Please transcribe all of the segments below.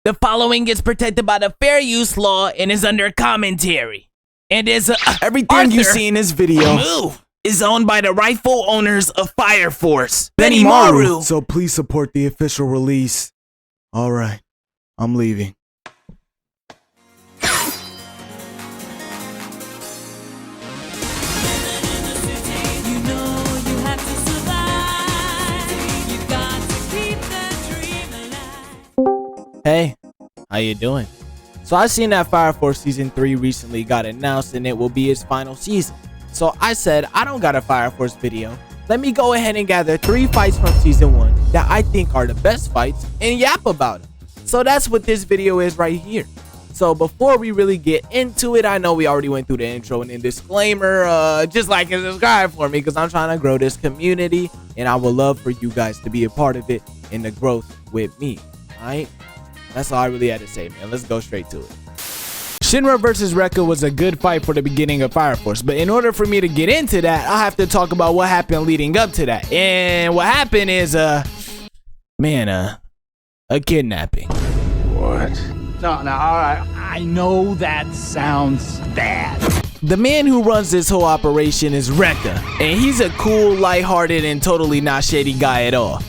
The following is protected by the fair use law and is under commentary. And is everything you see in this video is owned by the rightful owners of Fireforce, Benimaru. So please support the official release. All right, I'm leaving. Hey, how you doing? So I seen that Fire Force Season 3 recently got announced and it will be its final season. So I said, I don't got a Fire Force video. Let me go ahead and gather 3 fights from Season 1 that I think are the best fights and yap about them. So that's what this video is right here. So before we really get into it, I know we already went through the intro and the disclaimer. Just like and subscribe for me because I'm trying to grow this community and I would love for you guys to be a part of it in the growth with me. Alright? That's all I really had to say, man. Let's go straight to it. Shinra versus Rekka was a good fight for the beginning of Fire Force, but in order for me to get into that, I have to talk about what happened leading up to that. And what happened is, a kidnapping. What? No, all right. I know that sounds bad. The man who runs this whole operation is Rekka, and he's a cool, lighthearted, and totally not shady guy at all.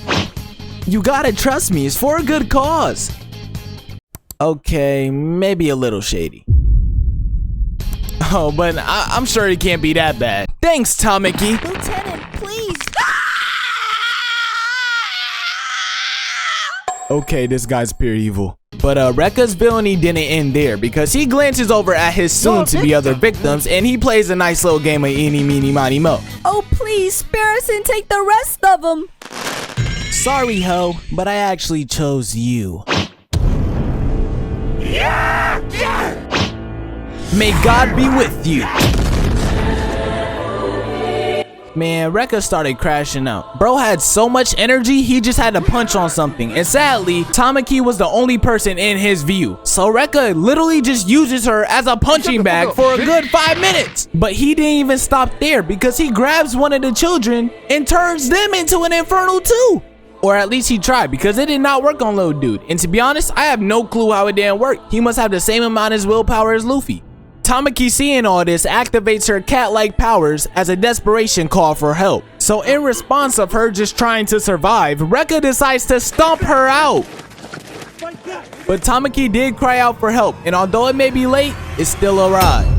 You gotta trust me, it's for a good cause. Okay, maybe a little shady. Oh, but I'm sure it can't be that bad. Thanks, Tamaki. Lieutenant, please. Okay, this guy's pure evil. But Rekka's villainy didn't end there because he glances over at his soon-to-be other victims and he plays a nice little game of eeny, meeny, miny, mo. Oh, please, spare us and take the rest of them. Sorry, ho, but I actually chose you. May God be with you. Man, Rekka started crashing out. Bro had so much energy, he just had to punch on something. And sadly, Tamaki was the only person in his view. So Rekka literally just uses her as a punching bag for a good 5 minutes. But he didn't even stop there because he grabs one of the children and turns them into an infernal too. Or at least he tried because it did not work on little dude. And to be honest, I have no clue how it didn't work. He must have the same amount of willpower as Luffy. Tamaki, seeing all this, activates her cat-like powers as a desperation call for help. So in response of her just trying to survive, Rekka decides to stomp her out. But Tamaki did cry out for help, and although it may be late, it still arrived.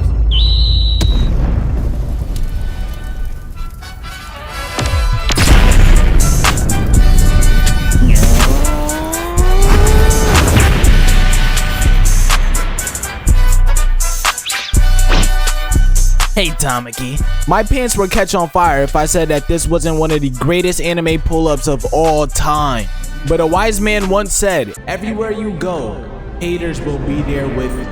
Hey Tamaki, my pants would catch on fire if I said that this wasn't one of the greatest anime pull-ups of all time. But a wise man once said, everywhere you go, haters will be there with you.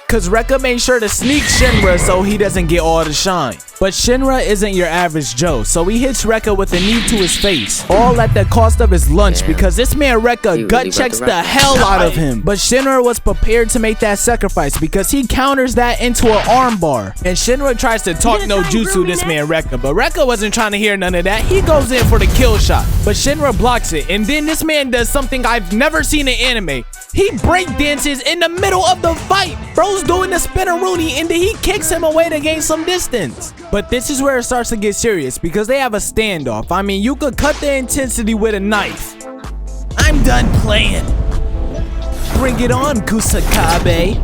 Cause Rekka made sure to sneak Shinra so he doesn't get all the shine. But Shinra isn't your average Joe, so he hits Rekka with a knee to his face, all at the cost of his lunch because this man Rekka gut checks the hell out of him. But Shinra was prepared to make that sacrifice because he counters that into an armbar. And Shinra tries to talk no jutsu this man Rekka, but Rekka wasn't trying to hear none of that. He goes in for the kill shot, but Shinra blocks it, and then this man does something I've never seen in anime. He break dances in the middle of the fight. Bro's doing the spinneroonie and then he kicks him away to gain some distance. But this is where it starts to get serious because they have a standoff. I mean, you could cut the intensity with a knife. I'm done playing. Bring it on, Kusakabe.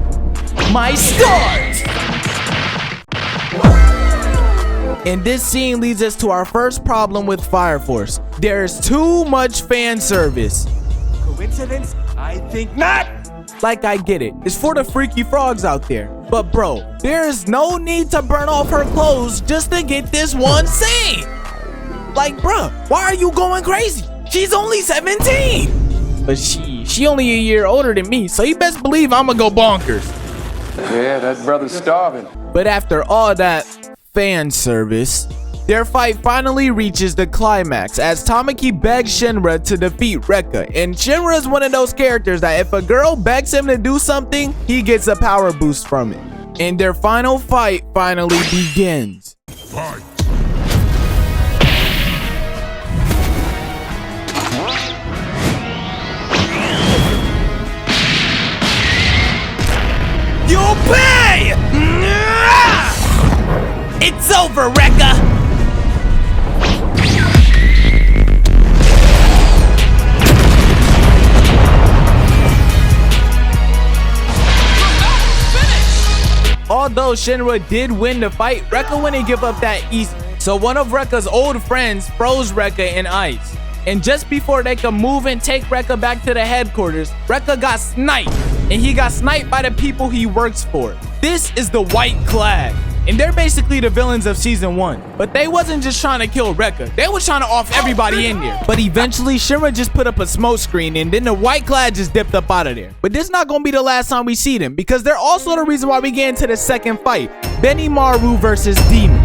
My start! And this scene leads us to our first problem with Fire Force. There's too much fan service. Coincidence? I think not. Like, I get it, it's for the freaky frogs out there, but bro, there's no need to burn off her clothes just to get this one scene. Like, bruh, why are you going crazy? She's only 17. But she only a year older than me, so you best believe I'ma go bonkers. Yeah, that brother's starving. But after all that fan service, their fight finally reaches the climax as Tamaki begs Shinra to defeat Rekka. And Shinra is one of those characters that if a girl begs him to do something, he gets a power boost from it. And their final fight finally begins. Hey! It's over, Rekka! Although Shinra did win the fight, Rekka wouldn't give up that easy. So one of Rekka's old friends froze Rekka in ice. And just before they could move and take Rekka back to the headquarters, Rekka got sniped. And he got sniped by the people he works for. This is the White Clad. And they're basically the villains of season 1. But they wasn't just trying to kill Rekka. They were trying to off everybody in there. But eventually, Shinra just put up a smoke screen and then the White Clad just dipped up out of there. But this is not going to be the last time we see them, because they're also the reason why we get into the second fight. Benimaru versus Demon.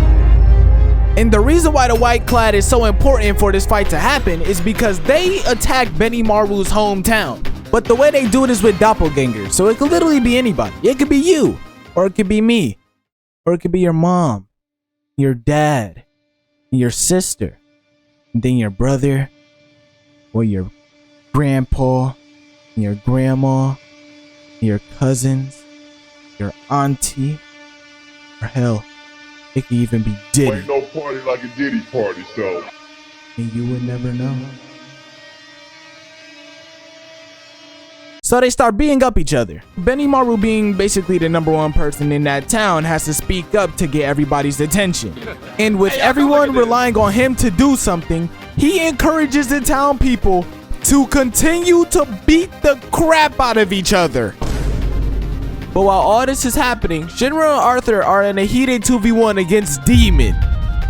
And the reason why the White Clad is so important for this fight to happen is because they attack Benimaru's hometown. But the way they do it is with doppelgangers. So it could literally be anybody. It could be you, or it could be me. Or it could be your mom, your dad, your sister, and then your brother, or your grandpa, your grandma, your cousins, your auntie, or hell, it could even be Diddy. Ain't no party like a Diddy party, so. And you would never know. So they start beating up each other. Benimaru, being basically the #1 person in that town, has to speak up to get everybody's attention. And with everyone relying on him to do something, he encourages the town people to continue to beat the crap out of each other. But while all this is happening, Shinra and Arthur are in a heated 2v1 against Demon.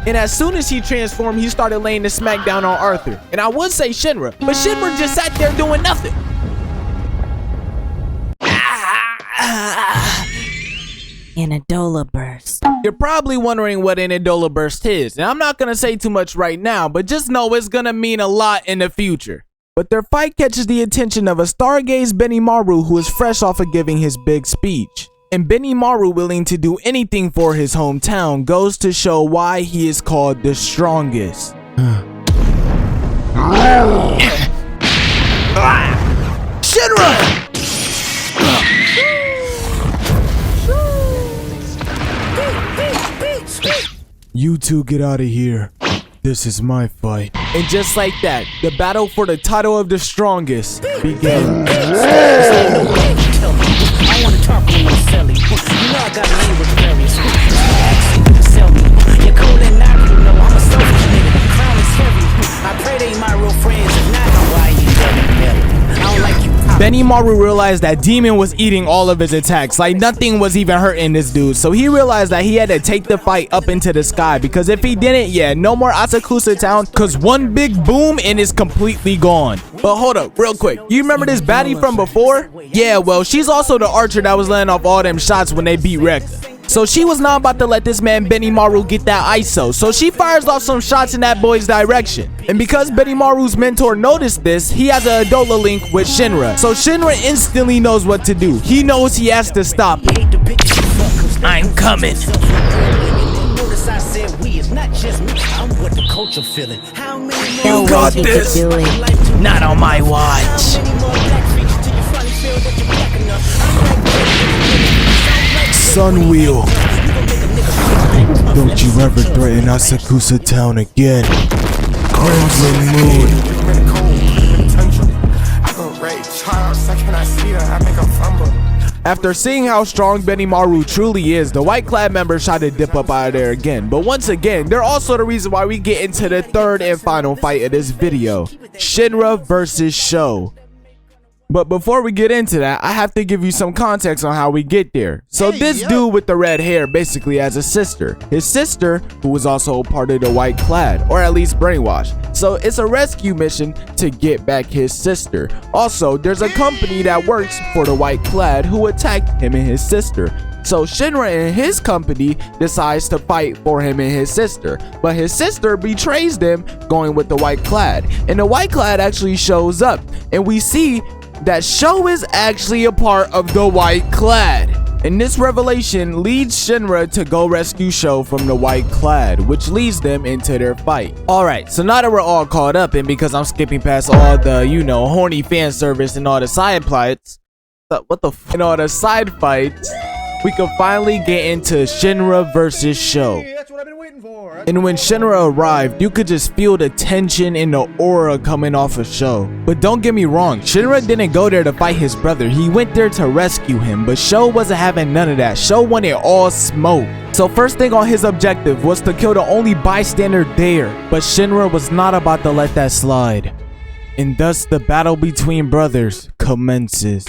And as soon as he transformed, he started laying the smackdown on Arthur. And I would say Shinra, but Shinra just sat there doing nothing. Anadola burst. You're probably wondering what an Anadola burst is, and I'm not gonna say too much right now, but just know it's gonna mean a lot in the future. But their fight catches the attention of a stargaze Benimaru who is fresh off of giving his big speech. And Benimaru, willing to do anything for his hometown, goes to show why he is called the strongest. Shinra! You two get out of here. This is my fight. And just like that, the battle for the title of the strongest began. I wanna talk to you, silly. You know I got a name with various. Sell me. You're cool and not, you know I'm a selfish nigga. The crown is heavy. I pray they my real friends. If not, I'm why you I don't like you. Benimaru realized that Demon was eating all of his attacks, like nothing was even hurting this dude. So he realized that he had to take the fight up into the sky, because if he didn't, yeah, no more Asakusa town, cause one big boom and it's completely gone. But hold up, real quick, you remember this baddie from before? Yeah, well, she's also the archer that was letting off all them shots when they beat Rekka. So she was not about to let this man Benimaru get that ISO, so she fires off some shots in that boy's direction. And because Benimaru's mentor noticed this, he has a Adola link with Shinra. So Shinra instantly knows what to do. He knows he has to stop it. I'm coming. You got this. Not on my watch. Sunwheel. Don't you ever threaten Asakusa town again. Crimson Moon. After seeing how strong Benimaru truly is, the White Clad members try to dip up out of there again. But once again, they're also the reason why we get into the third and final fight of this video. Shinra versus Sho. But before we get into that, I have to give you some context on how we get there. So this dude with the red hair basically has a sister. His sister, who was also a part of the White Clad, or at least brainwashed. So it's a rescue mission to get back his sister. Also, there's a company that works for the White Clad who attacked him and his sister. So Shinra and his company decides to fight for him and his sister. But his sister betrays them, going with the White Clad. And the White Clad actually shows up. And we see that Sho is actually a part of the White Clad. And this revelation leads Shinra to go rescue Sho from the White Clad, which leads them into their fight. Alright, so now that we're all caught up, and because I'm skipping past all the, you know, horny fan service and all the side plots, and all the side fights, we could finally get into Shinra versus Sho. And when Shinra arrived, you could just feel the tension and the aura coming off of Sho. But don't get me wrong, Shinra didn't go there to fight his brother. He went there to rescue him, but Sho wasn't having none of that. Sho wanted all smoke. So first thing on his objective was to kill the only bystander there. But Shinra was not about to let that slide. And thus the battle between brothers commences.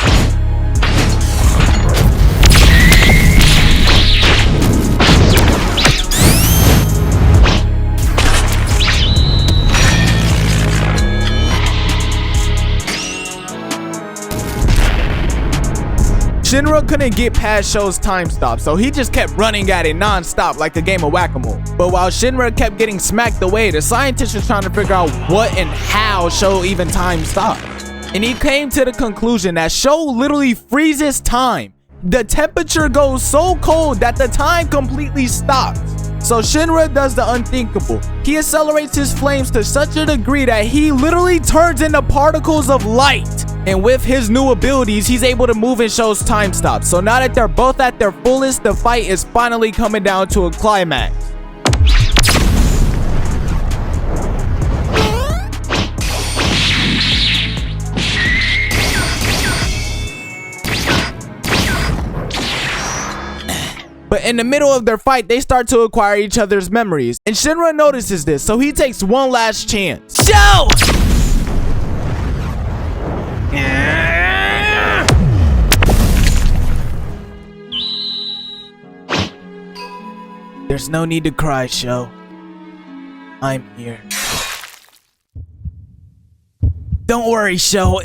Shinra couldn't get past Sho's time stop, so he just kept running at it non-stop like a game of whack-a-mole. But while Shinra kept getting smacked away, the scientist was trying to figure out what and how Sho even time stopped. And he came to the conclusion that Sho literally freezes time. The temperature goes so cold that the time completely stops. So Shinra does the unthinkable. He accelerates his flames to such a degree that he literally turns into particles of light. And with his new abilities, he's able to move in Sho's time stop. So now that they're both at their fullest, the fight is finally coming down to a climax. But in the middle of their fight, they start to acquire each other's memories. And Shinra notices this, so he takes one last chance. Sho! There's no need to cry, Sho. I'm here. Don't worry, Sho.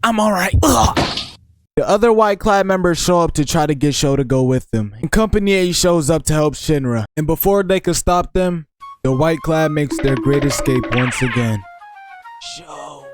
I'm alright. The other white-clad members show up to try to get Sho to go with them. And Company A shows up to help Shinra. And before they could stop them, the white-clad makes their great escape once again. Sho.